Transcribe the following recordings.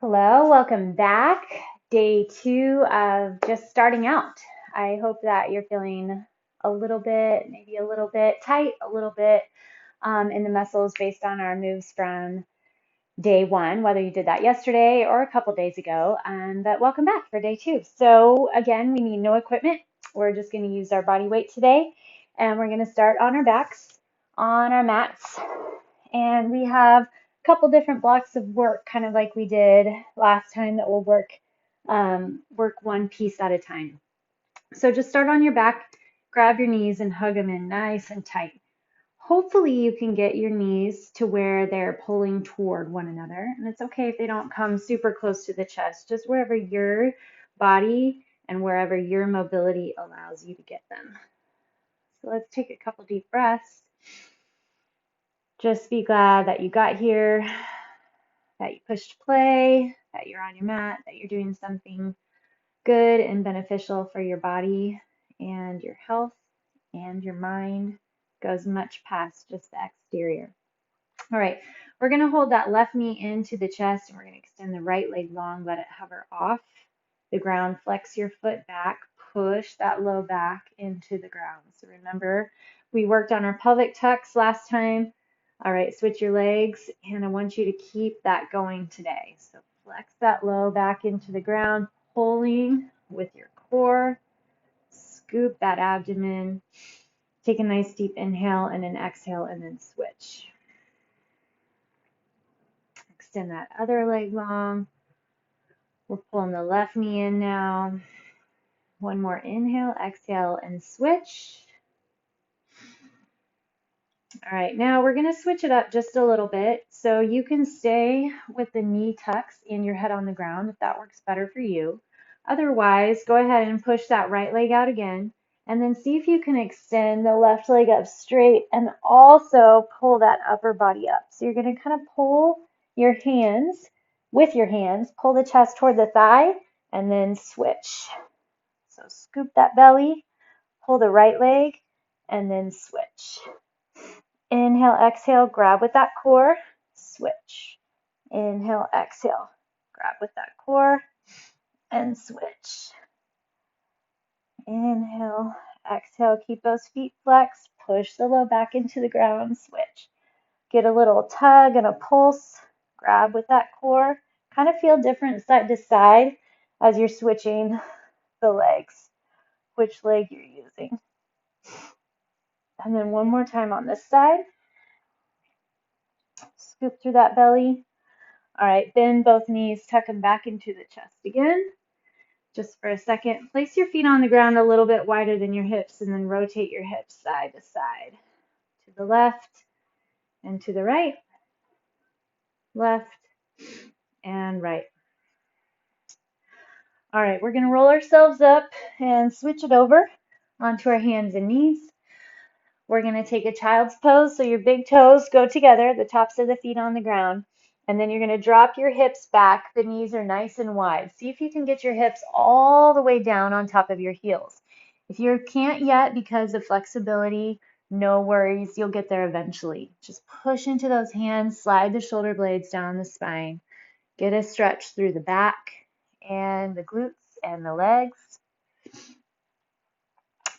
Hello, welcome back. Day two of just starting out. I hope that you're feeling a little bit, maybe a little bit tight, a little bit in the muscles based on our moves from day one, whether you did that yesterday or a couple days ago. But welcome back for day two. So, again, we need no equipment. We're just going to use our body weight today, and we're going to start on our backs on our mats. And we have a couple different blocks of work, kind of like we did last time, that we'll work one piece at a time. So just start on your back, grab your knees and hug them in nice and tight. Hopefully you can get your knees to where they're pulling toward one another. And it's okay if they don't come super close to the chest, just wherever your body and wherever your mobility allows you to get them. So let's take a couple deep breaths. Just be glad that you got here, that you pushed play, that you're on your mat, that you're doing something good and beneficial for your body and your health and your mind. Goes much past just the exterior. All right, we're going to hold that left knee into the chest and we're going to extend the right leg long, let it hover off the ground, flex your foot back, push that low back into the ground. So remember, we worked on our pelvic tucks last time. All right, switch your legs, and I want you to keep that going today. So flex that low back into the ground, pulling with your core, scoop that abdomen, take a nice deep inhale and an exhale, and then switch. Extend that other leg long. We're pulling the left knee in now. One more inhale, exhale, and switch. All right, now we're going to switch it up just a little bit. So you can stay with the knee tucks and your head on the ground if that works better for you. Otherwise, go ahead and push that right leg out again. And then see if you can extend the left leg up straight and also pull that upper body up. So you're going to kind of pull your hands, with your hands, pull the chest toward the thigh and then switch. So scoop that belly, pull the right leg, and then switch. Inhale, exhale, grab with that core, switch. Inhale, exhale, grab with that core, and switch. Inhale, exhale, keep those feet flexed, push the low back into the ground, switch. Get a little tug and a pulse, grab with that core. Kind of feel different side to side as you're switching the legs, which leg you're using. And then one more time on this side. Scoop through that belly. All right, bend both knees, tuck them back into the chest again. Just for a second, place your feet on the ground a little bit wider than your hips and then rotate your hips side to side. To the left and to the right, left and right. All right, we're going to roll ourselves up and switch it over onto our hands and knees. We're going to take a child's pose, so your big toes go together, the tops of the feet on the ground. And then you're going to drop your hips back. The knees are nice and wide. See if you can get your hips all the way down on top of your heels. If you can't yet because of flexibility, no worries. You'll get there eventually. Just push into those hands, slide the shoulder blades down the spine. Get a stretch through the back and the glutes and the legs.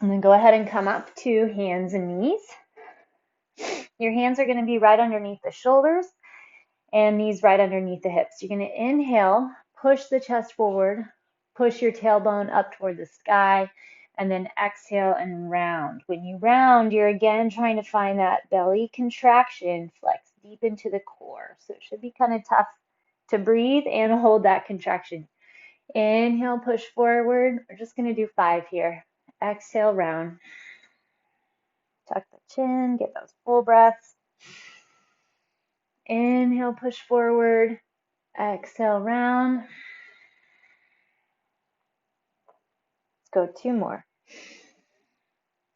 And then go ahead and come up to hands and knees. Your hands are going to be right underneath the shoulders and knees right underneath the hips. You're going to inhale, push the chest forward, push your tailbone up toward the sky, and then exhale and round. When you round, you're again trying to find that belly contraction, flex deep into the core. So it should be kind of tough to breathe and hold that contraction. Inhale, push forward. We're just going to do 5 here. Exhale, round. Tuck the chin, get those full breaths. Inhale, push forward. Exhale, round. Let's go 2 more.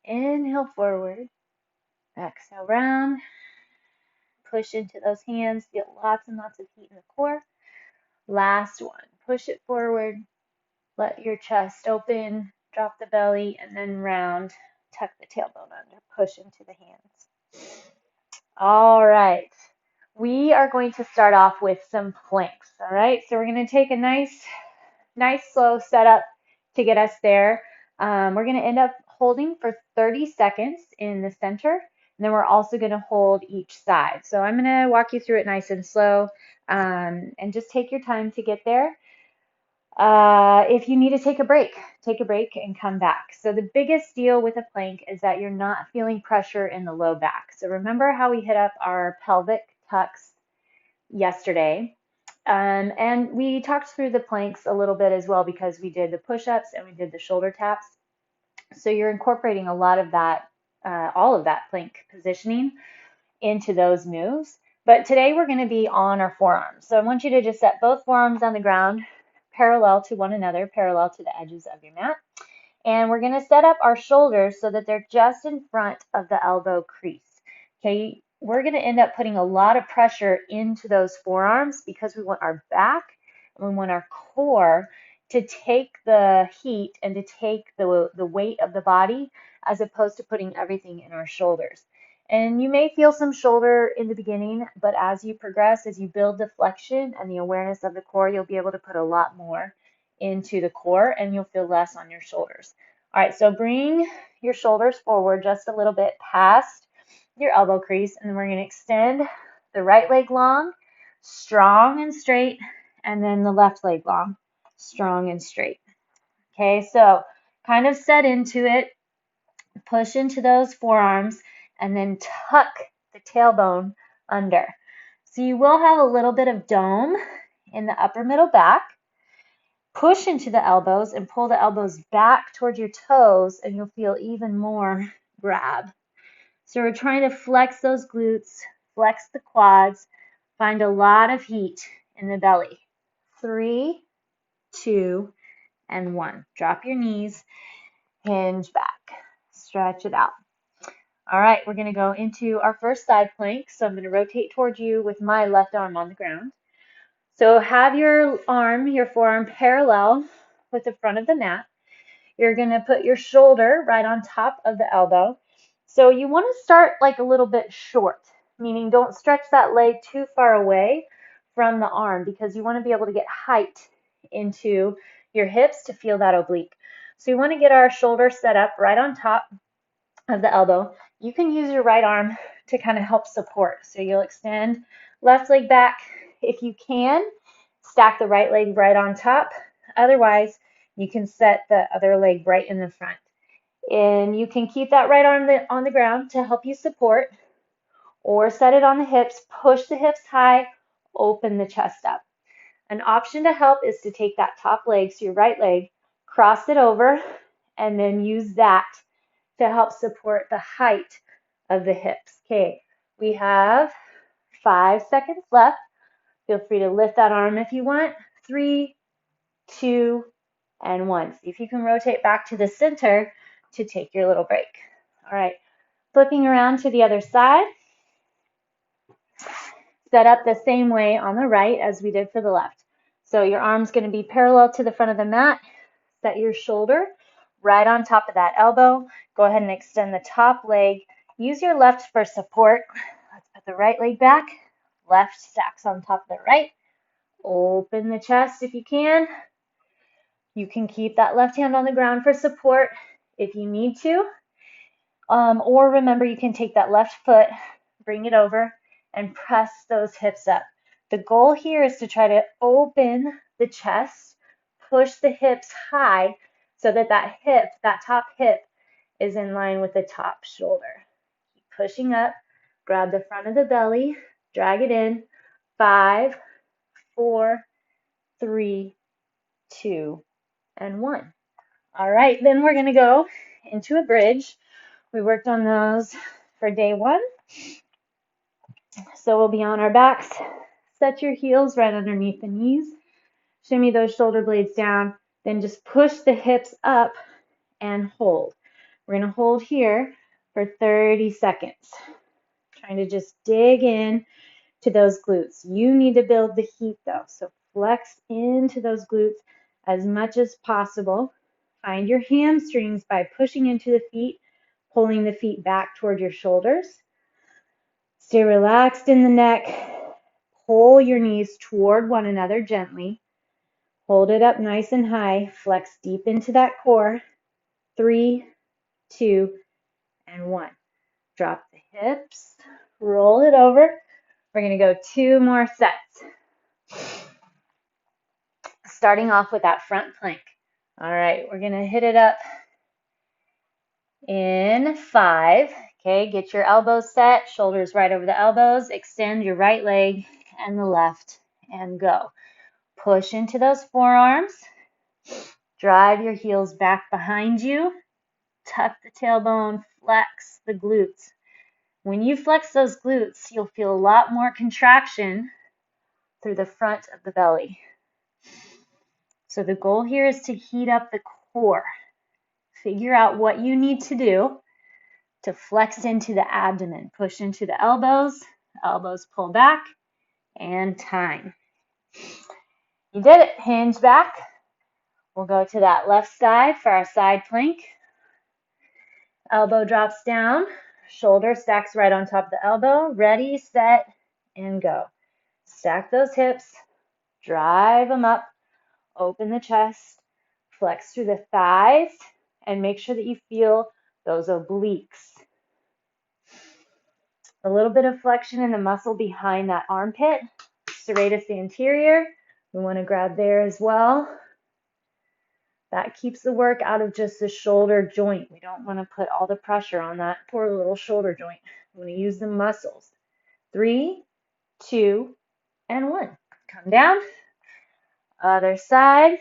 Inhale, forward. Exhale, round. Push into those hands. Feel lots and lots of heat in the core. Last one. Push it forward. Let your chest open. Drop the belly and then round. Tuck the tailbone under. Push into the hands. All right. we are going to start off with some planks. All right, so we're going to take a nice slow setup to get us there. We're going to end up holding for 30 seconds in the center, and then we're also going to hold each side. So I'm going to walk you through it nice and slow, and just take your time to get there. If you need to take a break and come back. So the biggest deal with a plank is that you're not feeling pressure in the low back. So remember how we hit up our pelvic tucks yesterday. And we talked through the planks a little bit as well because we did the push-ups and we did the shoulder taps. So you're incorporating a lot of that, all of that plank positioning into those moves. But today we're going to be on our forearms. So I want you to just set both forearms on the ground, parallel to one another, parallel to the edges of your mat. And we're going to set up our shoulders so that they're just in front of the elbow crease. Okay, we're going to end up putting a lot of pressure into those forearms because we want our back and we want our core to take the heat and to take the weight of the body as opposed to putting everything in our shoulders. And you may feel some shoulder in the beginning, but as you progress, as you build the flexion and the awareness of the core, you'll be able to put a lot more into the core and you'll feel less on your shoulders. All right, so bring your shoulders forward just a little bit past your elbow crease, and then we're going to extend the right leg long, strong and straight, and then the left leg long, strong and straight. Okay, so kind of set into it, push into those forearms, and then tuck the tailbone under. So you will have a little bit of dome in the upper middle back. Push into the elbows and pull the elbows back toward your toes, and you'll feel even more grab. So we're trying to flex those glutes, flex the quads, find a lot of heat in the belly. 3, 2, and 1. Drop your knees, hinge back, stretch it out. All right, we're going to go into our first side plank. So I'm going to rotate towards you with my left arm on the ground. So have your forearm parallel with the front of the mat. You're going to put your shoulder right on top of the elbow. So you want to start like a little bit short, meaning don't stretch that leg too far away from the arm because you want to be able to get height into your hips to feel that oblique. So you want to get our shoulder set up right on top of the elbow. You can use your right arm to kind of help support. So you'll extend left leg back if you can. Stack the right leg right on top. Otherwise, you can set the other leg right in the front. And you can keep that right arm on the ground to help you support, or set it on the hips, push the hips high, open the chest up. An option to help is to take that top leg, so your right leg, cross it over, and then use that to help support the height of the hips. Okay, we have 5 seconds left. Feel free to lift that arm if you want. 3, 2, and 1. See if you can rotate back to the center to take your little break. All right, flipping around to the other side. Set up the same way on the right as we did for the left. So your arm's going to be parallel to the front of the mat. Set your shoulder right on top of that elbow. Go ahead and extend the top leg. Use your left for support. Let's put the right leg back. Left stacks on top of the right. Open the chest if you can. You can keep that left hand on the ground for support if you need to. Or remember, you can take that left foot, bring it over, and press those hips up. The goal here is to try to open the chest, push the hips high so that that top hip is in line with the top shoulder. Keep pushing up, grab the front of the belly, drag it in. 5, 4, 3, 2, and 1. All right, then we're going to go into a bridge. We worked on those for day 1. So we'll be on our backs. Set your heels right underneath the knees. Shimmy those shoulder blades down. Then just push the hips up and hold. We're going to hold here for 30 seconds. Trying to just dig in to those glutes. You need to build the heat though. So flex into those glutes as much as possible. Find your hamstrings by pushing into the feet, pulling the feet back toward your shoulders. Stay relaxed in the neck. pull your knees toward one another gently. Hold it up nice and high. Flex deep into that core. 3, 2, and 1. Drop the hips. Roll it over. We're going to go 2 more sets. Starting off with that front plank. All right, we're going to hit it up in 5. Okay, get your elbows set, shoulders right over the elbows. Extend your right leg and the left and go. Push into those forearms. Drive your heels back behind you. Tuck the tailbone, flex the glutes. When you flex those glutes, you'll feel a lot more contraction through the front of the belly. So the goal here is to heat up the core. Figure out what you need to do to flex into the abdomen. Push into the elbows, elbows pull back, and time. You did it. Hinge back. We'll go to that left side for our side plank. Elbow drops down, shoulder stacks right on top of the elbow. Ready, set, and go. Stack those hips, drive them up, open the chest, flex through the thighs, and make sure that you feel those obliques. A little bit of flexion in the muscle behind that armpit, serratus anterior. We want to grab there as well. That keeps the work out of just the shoulder joint. We don't want to put all the pressure on that poor little shoulder joint. We want to use the muscles. 3, 2, and 1. Come down. Other side.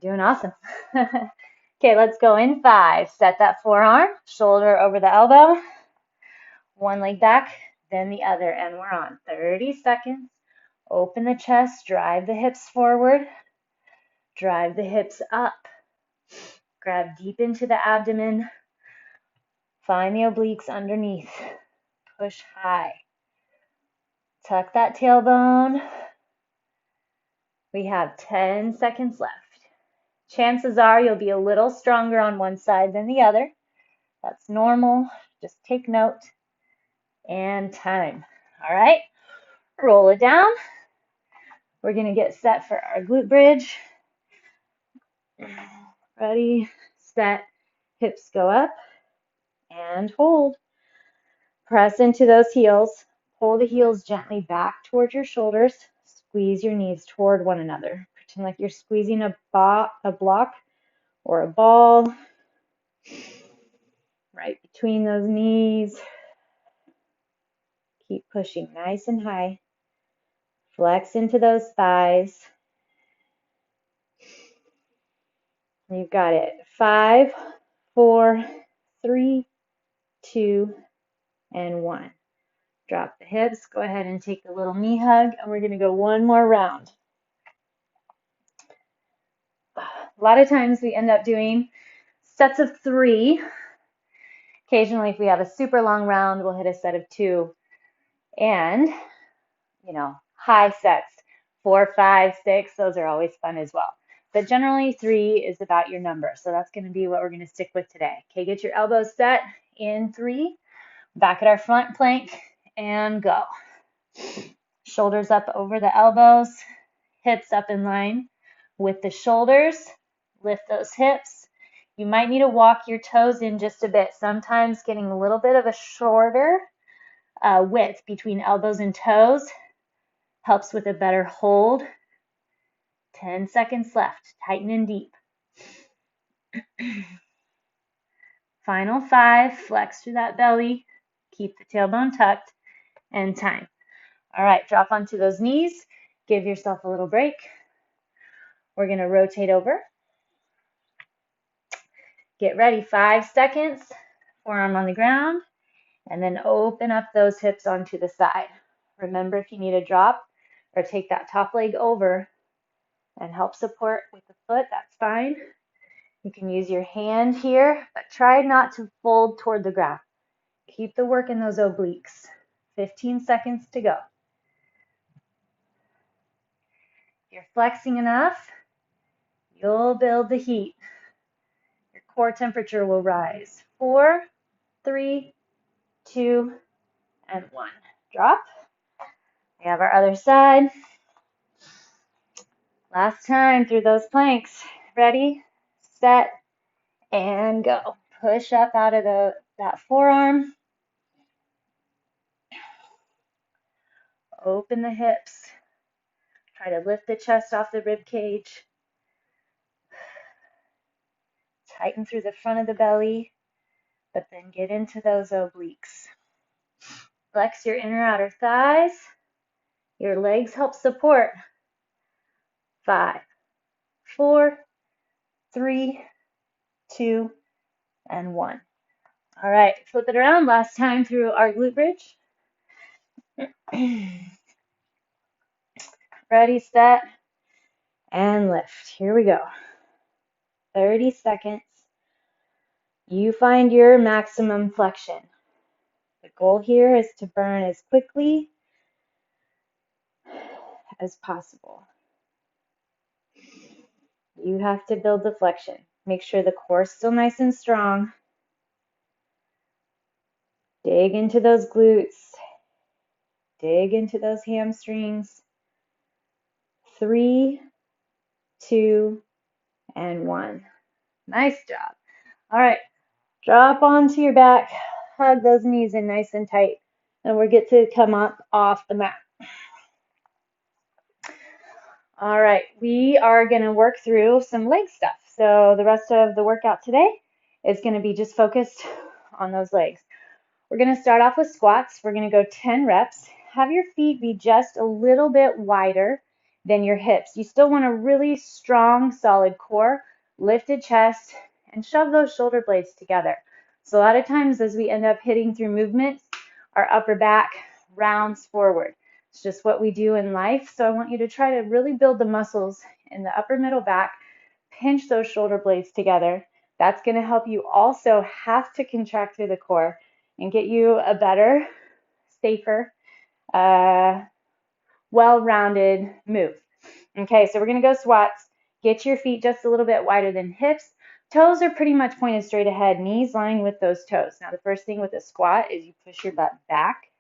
Doing awesome. Okay, let's go in 5. Set that forearm, shoulder over the elbow. One leg back, then the other, and we're on. 30 seconds. Open the chest, drive the hips forward. Drive the hips up. Grab deep into the abdomen. Find the obliques underneath. Push high. Tuck that tailbone. We have 10 seconds left. Chances are you'll be a little stronger on one side than the other. That's normal. Just take note. And time. All right. Roll it down. We're going to get set for our glute bridge. Ready, set, hips go up, and hold. Press into those heels. Pull the heels gently back towards your shoulders. Squeeze your knees toward one another. Pretend like you're squeezing a block or a ball right between those knees. Keep pushing nice and high. Flex into those thighs. You've got it. 5, 4, 3, 2, and 1. Drop the hips. Go ahead and take a little knee hug, and we're going to go one more round. A lot of times we end up doing sets of 3. Occasionally, if we have a super long round, we'll hit a set of 2. And, high sets, 4, 5, 6, those are always fun as well. But generally, 3 is about your number. So that's going to be what we're going to stick with today. Okay, get your elbows set in 3. Back at our front plank and go. Shoulders up over the elbows, hips up in line with the shoulders. Lift those hips. You might need to walk your toes in just a bit. Sometimes getting a little bit of a shorter width between elbows and toes helps with a better hold. 10 seconds left. Tighten in deep. Final 5. Flex through that belly. Keep the tailbone tucked. And time. All right, drop onto those knees. Give yourself a little break. We're going to rotate over. Get ready. 5 seconds. Forearm on the ground. And then open up those hips onto the side. Remember, if you need a drop or take that top leg over and help support with the foot, that's fine. You can use your hand here, but try not to fold toward the ground. Keep the work in those obliques. 15 seconds to go. If you're flexing enough, you'll build the heat. Your core temperature will rise. 4, 3, 2, and 1. drop. We have our other side. Last time through those planks. Ready, set, and go. Push up out of that forearm. Open the hips. Try to lift the chest off the rib cage. Tighten through the front of the belly, but then get into those obliques. Flex your inner outer thighs. Your legs help support. 5, 4, 3, 2, and 1. All right, flip it around. Last time through our glute bridge. Ready, set, and lift. Here we go. 30 seconds. You find your maximum flexion. The goal here is to burn as quickly as possible. You have to build the flexion. Make sure the core is still nice and strong. Dig into those glutes. Dig into those hamstrings. 3, 2, and 1. Nice job. All right, drop onto your back. Hug those knees in nice and tight. And we'll get to come up off the mat. All right, we are going to work through some leg stuff. So the rest of the workout today is going to be just focused on those legs. We're going to start off with squats. We're going to go 10 reps. Have your feet be just a little bit wider than your hips. You still want a really strong, solid core, lifted chest, and shove those shoulder blades together. So a lot of times as we end up hitting through movements, our upper back rounds forward. It's just what we do in life. So I want you to try to really build the muscles in the upper middle back, pinch those shoulder blades together. That's going to help you also have to contract through the core and get you a better, safer, well-rounded move. Okay, so we're going to go squats. Get your feet just a little bit wider than hips. Toes are pretty much pointed straight ahead, knees lying with those toes. Now, the first thing with a squat is you push your butt back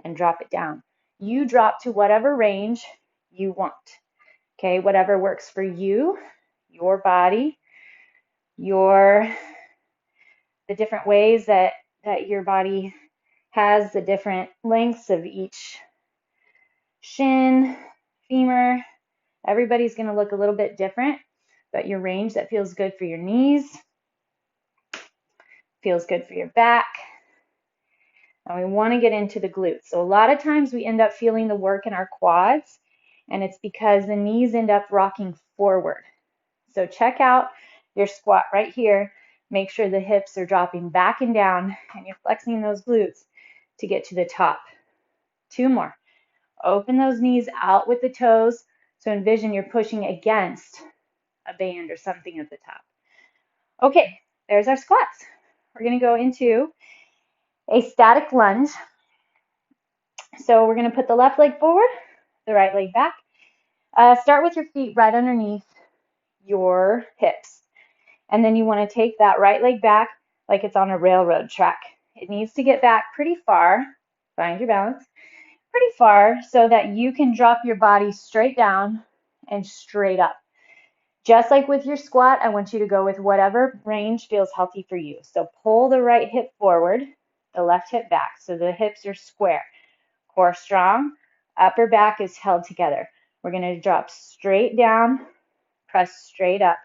and drop it down. You drop to whatever range you want. Okay, whatever works for you, your body, the different ways that your body has, the different lengths of each shin, femur. Everybody's going to look a little bit different, but your range that feels good for your knees, feels good for your back. And we want to get into the glutes. So a lot of times we end up feeling the work in our quads, and it's because the knees end up rocking forward. So check out your squat right here. Make sure the hips are dropping back and down, and you're flexing those glutes to get to the top. 2 more. Open those knees out with the toes. So envision you're pushing against a band or something at the top. Okay, there's our squats. We're going to go into a static lunge. So we're going to put the left leg forward, the right leg back. Start with your feet right underneath your hips. And then you want to take that right leg back like it's on a railroad track. It needs to get back pretty far. Find your balance. Pretty far so that you can drop your body straight down and straight up. Just like with your squat, I want you to go with whatever range feels healthy for you. So pull the right hip forward, the left hip back. So the hips are square. Core strong, upper back is held together. We're going to drop straight down, press straight up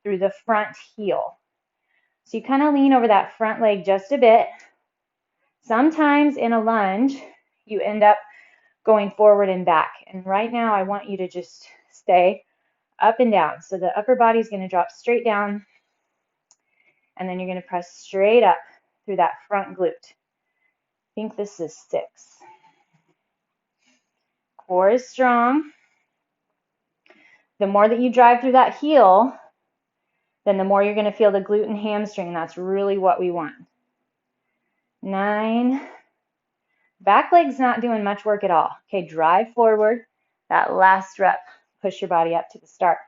through the front heel. So you kind of lean over that front leg just a bit. Sometimes in a lunge, you end up going forward and back. And right now, I want you to just stay up and down. So the upper body is going to drop straight down, and then you're going to press straight up through that front glute. I think this is 6. Core is strong. The more that you drive through that heel, then the more you're going to feel the glute and hamstring. That's really what we want. 9. Back leg's not doing much work at all. Okay, drive forward. That last rep, push your body up to the start.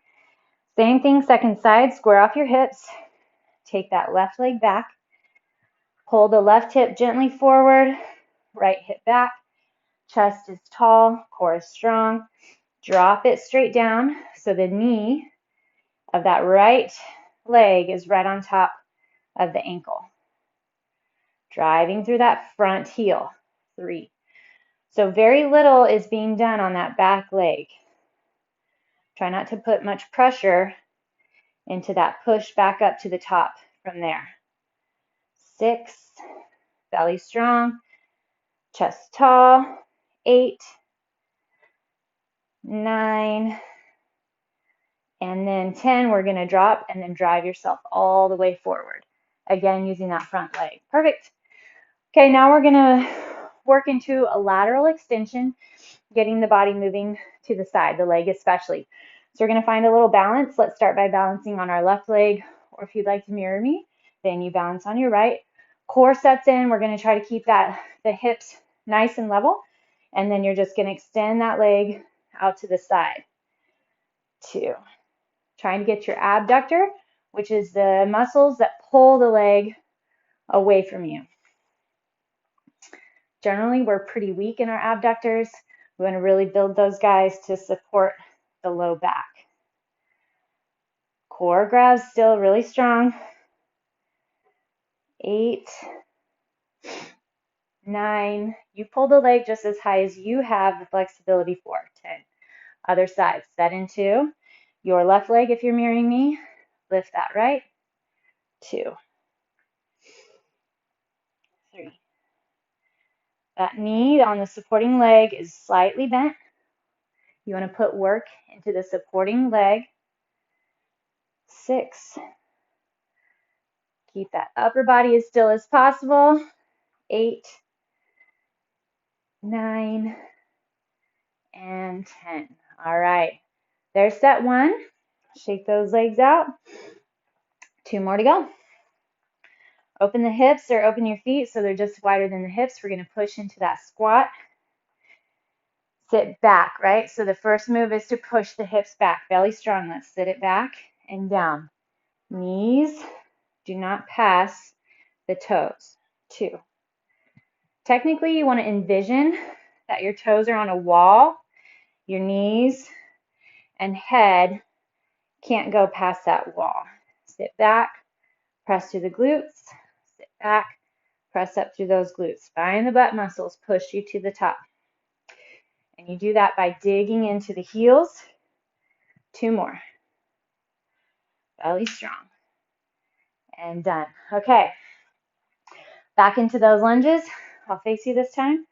Same thing, second side, square off your hips. Take that left leg back. Pull the left hip gently forward, right hip back. chest is tall, core is strong. Drop it straight down so the knee of that right leg is right on top of the ankle. Driving through that front heel. 3. So very little is being done on that back leg. Try not to put much pressure into that push back up to the top from there. 6. Belly strong. Chest tall. 8. 9. And then 10, we're going to drop and then drive yourself all the way forward. Again, using that front leg. Perfect. Okay, now we're going to work into a lateral extension, getting the body moving to the side, the leg especially. So we're going to find a little balance. Let's start by balancing on our left leg, or if you'd like to mirror me, then you balance on your right. Core sets in. We're going to try to keep the hips nice and level, and then you're just going to extend that leg out to the side. 2. Trying to get your abductor, which is the muscles that pull the leg away from you. Generally, we're pretty weak in our abductors. We want to really build those guys to support the low back. Core grabs still really strong. 8, 9. You pull the leg just as high as you have the flexibility for. 10. Other side. Set into your left leg if you're mirroring me. Lift that right. 2. 3. That knee on the supporting leg is slightly bent. You want to put work into the supporting leg. 6. Keep that upper body as still as possible. 8, 9, and 10. All right. There's set 1. Shake those legs out. 2 more to go. Open the hips or open your feet so they're just wider than the hips. We're going to push into that squat. Sit back, right? So the first move is to push the hips back. Belly strong. Let's sit it back and down. Knees do not pass the toes. 2. Technically, you want to envision that your toes are on a wall. Your knees and head can't go past that wall. Sit back, press through the glutes. Sit back, press up through those glutes. Find the butt muscles, push you to the top. And you do that by digging into the heels. 2 more. Belly strong. And done. Okay. Back into those lunges. I'll face you this time.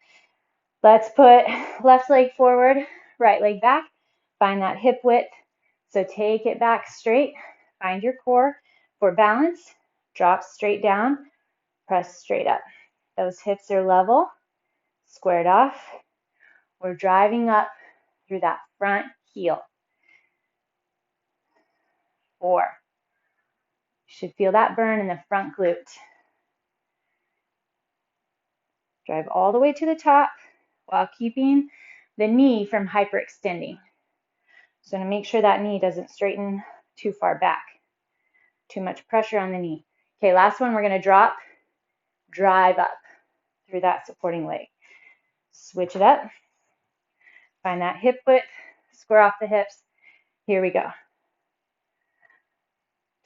Let's put left leg forward, right leg back. Find that hip width. So take it back straight. Find your core for balance. Drop straight down. Press straight up. Those hips are level, squared off. We're driving up through that front heel. 4. You should feel that burn in the front glute. Drive all the way to the top while keeping the knee from hyperextending. So to make sure that knee doesn't straighten too far back. Too much pressure on the knee. Okay, last one, we're going to drop, drive up through that supporting leg. Switch it up. Find that hip width, square off the hips. Here we go.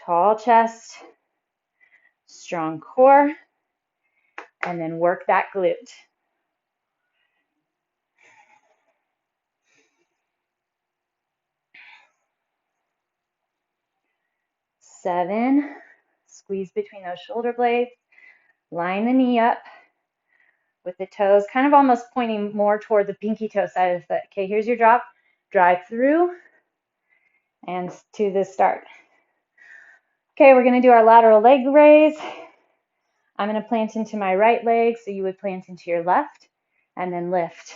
Tall chest, strong core, and then work that glute. 7, squeeze between those shoulder blades, line the knee up with the toes, kind of almost pointing more toward the pinky toe side of the foot. Okay, here's your drop. Drive through and to the start. Okay, we're going to do our lateral leg raise. I'm going to plant into my right leg, so you would plant into your left, and then lift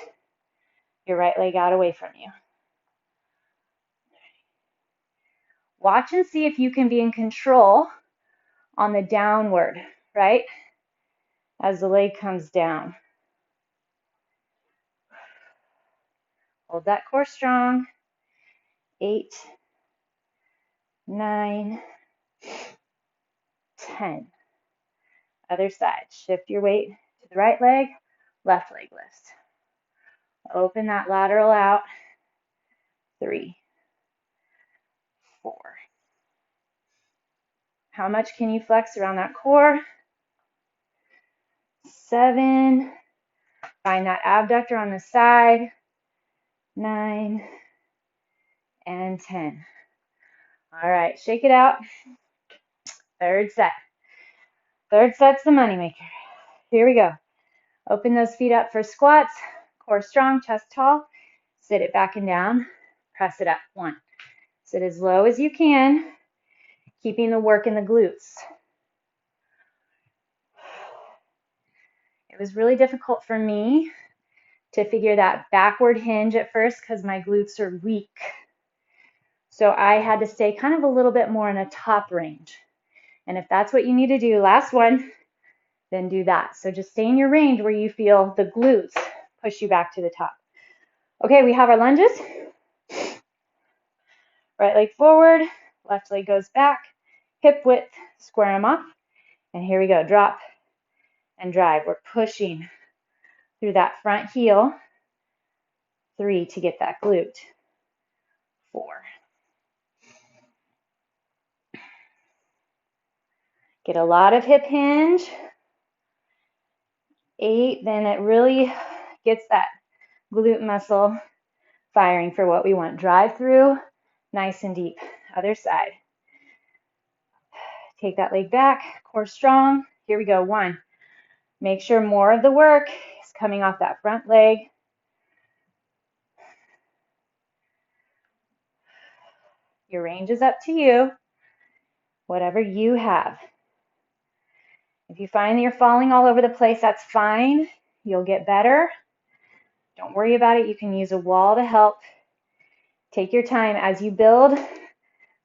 your right leg out away from you. Watch and see if you can be in control on the downward, right? As the leg comes down. Hold that core strong. 8, 9, 10. Other side. Shift your weight to the right leg, left leg lifts. Open that lateral out. 3, 4. How much can you flex around that core? 7. Find that abductor on the side. 9 and 10. All right, shake it out. Third set. Third set's the moneymaker. Here we go. Open those feet up for squats. Core strong, chest tall. Sit it back and down. Press it up. 1. Sit as low as you can, keeping the work in the glutes. It was really difficult for me to figure that backward hinge at first because my glutes are weak. So I had to stay kind of a little bit more in a top range. And if that's what you need to do, last one, then do that. So just stay in your range where you feel the glutes push you back to the top. Okay, we have our lunges. Right leg forward, left leg goes back, hip width, square them off. And here we go, drop and drive. We're pushing through that front heel. 3 to get that glute. 4. Get a lot of hip hinge. 8, then it really gets that glute muscle firing for what we want. Drive through, nice and deep. Other side. Take that leg back, core strong. Here we go, 1. Make sure more of the work is coming off that front leg. Your range is up to you, whatever you have. If you find that you're falling all over the place, that's fine. You'll get better. Don't worry about it. You can use a wall to help. Take your time as you build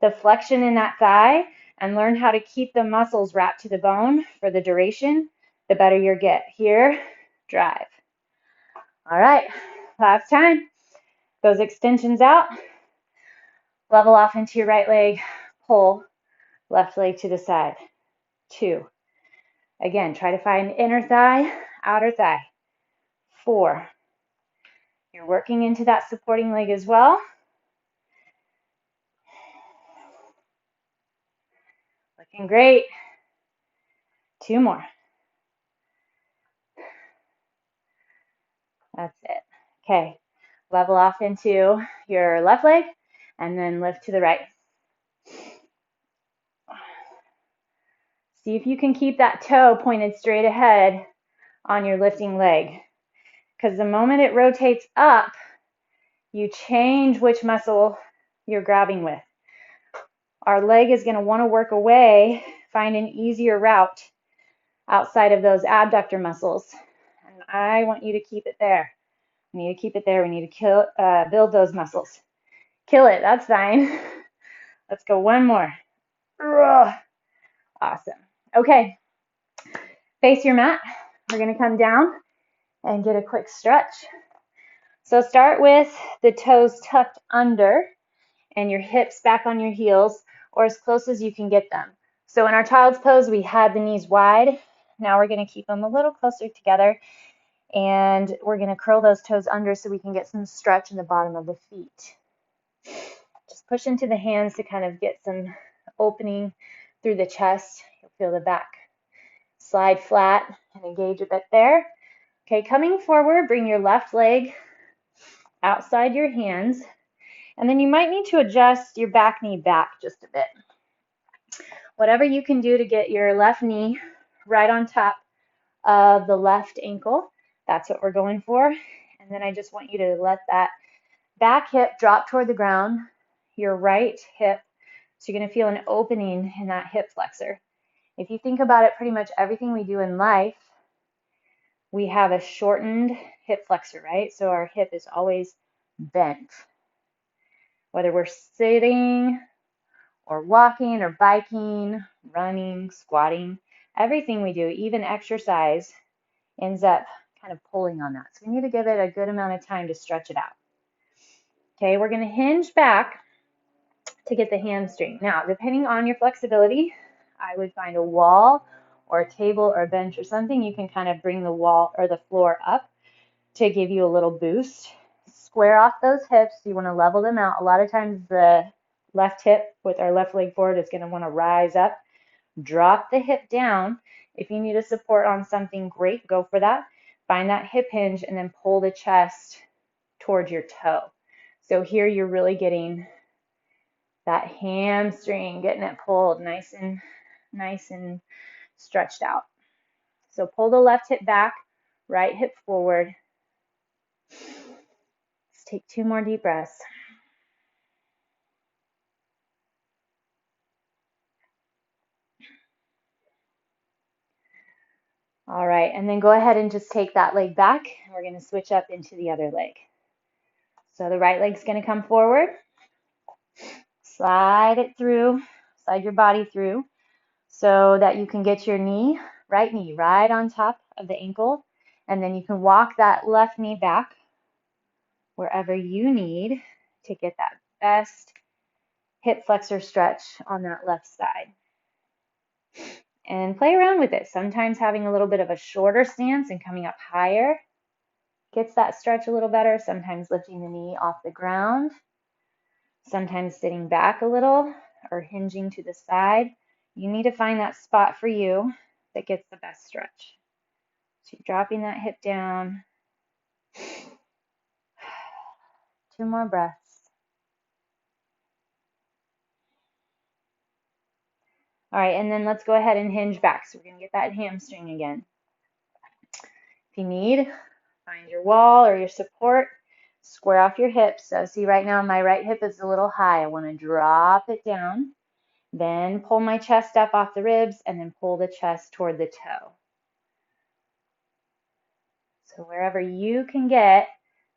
the flexion in that thigh and learn how to keep the muscles wrapped to the bone for the duration, the better you'll get. Here, drive. All right, last time. Those extensions out. Level off into your right leg. Pull left leg to the side. 2. Again, try to find inner thigh, outer thigh. 4. You're working into that supporting leg as well. Looking great. 2 more. That's it. Okay, level off into your left leg and then lift to the right. See if you can keep that toe pointed straight ahead on your lifting leg. Because the moment it rotates up, you change which muscle you're grabbing with. Our leg is going to want to work away, find an easier route outside of those abductor muscles. And I want you to keep it there. We need to keep it there. We need to build those muscles. Kill it. That's fine. Let's go one more. Awesome. Okay. Face your mat. We're going to come down and get a quick stretch. So start with the toes tucked under and your hips back on your heels or as close as you can get them. So in our child's pose, we had the knees wide. Now we're going to keep them a little closer together and we're going to curl those toes under so we can get some stretch in the bottom of the feet. Just push into the hands to kind of get some opening through the chest. You'll feel the back slide flat and engage a bit there. Okay, coming forward, bring your left leg outside your hands. And then you might need to adjust your back knee back just a bit. Whatever you can do to get your left knee right on top of the left ankle, that's what we're going for. And then I just want you to let that back hip drop toward the ground, your right hip. So you're going to feel an opening in that hip flexor. If you think about it, pretty much everything we do in life, we have a shortened hip flexor, right? So our hip is always bent. Whether we're sitting or walking or biking, running, squatting, everything we do, even exercise, ends up kind of pulling on that. So we need to give it a good amount of time to stretch it out. Okay, we're going to hinge back to get the hamstring. Now, depending on your flexibility, I would find a wall or a table or a bench or something. You can kind of bring the wall or the floor up to give you a little boost. Square off those hips. You want to level them out. A lot of times the left hip with our left leg forward is going to want to rise up. Drop the hip down. If you need a support on something, great, go for that. Find that hip hinge and then pull the chest towards your toe. So here you're really getting that hamstring, getting it pulled nice and stretched out. So pull the left hip back, right hip forward. Let's take 2 more deep breaths. All right, and then go ahead and just take that leg back. We're going to switch up into the other leg. So the right leg's going to come forward. Slide it through, slide your body through so that you can get your knee right on top of the ankle. And then you can walk that left knee back wherever you need to get that best hip flexor stretch on that left side. And play around with it. Sometimes having a little bit of a shorter stance and coming up higher gets that stretch a little better. Sometimes lifting the knee off the ground. Sometimes sitting back a little or hinging to the side. You need to find that spot for you that gets the best stretch. So you're dropping that hip down. 2 more breaths. All right, and then let's go ahead and hinge back. So we're going to get that hamstring again. If you need, find your wall or your support. Square off your hips. So see right now my right hip is a little high. I want to drop it down. Then pull my chest up off the ribs and then pull the chest toward the toe. So wherever you can get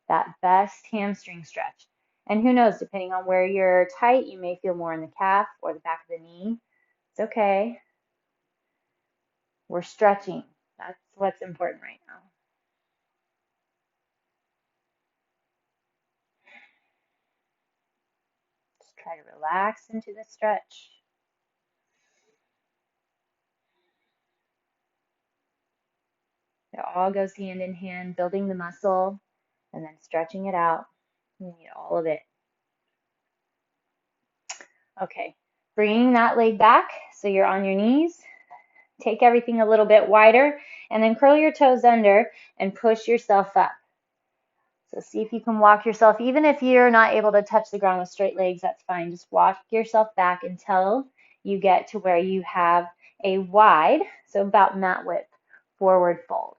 that best hamstring stretch. And who knows, depending on where you're tight, you may feel more in the calf or the back of the knee. It's okay. We're stretching. That's what's important right now. Just try to relax into the stretch. It all goes hand in hand, building the muscle and then stretching it out. You need all of it. Okay, bringing that leg back so you're on your knees. Take everything a little bit wider and then curl your toes under and push yourself up. So see if you can walk yourself, even if you're not able to touch the ground with straight legs, that's fine. Just walk yourself back until you get to where you have a wide, so about mat width, forward fold.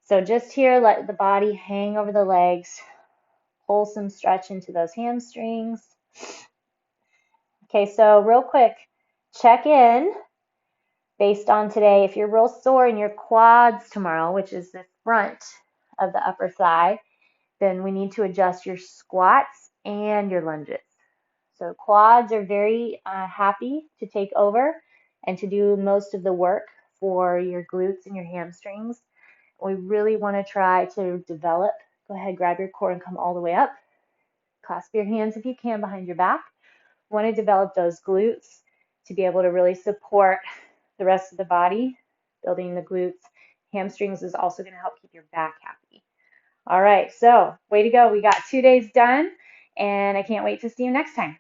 So just here, let the body hang over the legs, pull some stretch into those hamstrings. Okay, so real quick, check in based on today. If you're real sore in your quads tomorrow, which is the front of the upper thigh, then we need to adjust your squats and your lunges. So quads are very happy to take over and to do most of the work for your glutes and your hamstrings. We really want to try to develop. Go ahead, grab your core and come all the way up. Clasp your hands if you can behind your back. We want to develop those glutes to be able to really support the rest of the body, building the glutes. Hamstrings is also going to help keep your back happy. All right, so way to go. We got 2 days done, and I can't wait to see you next time.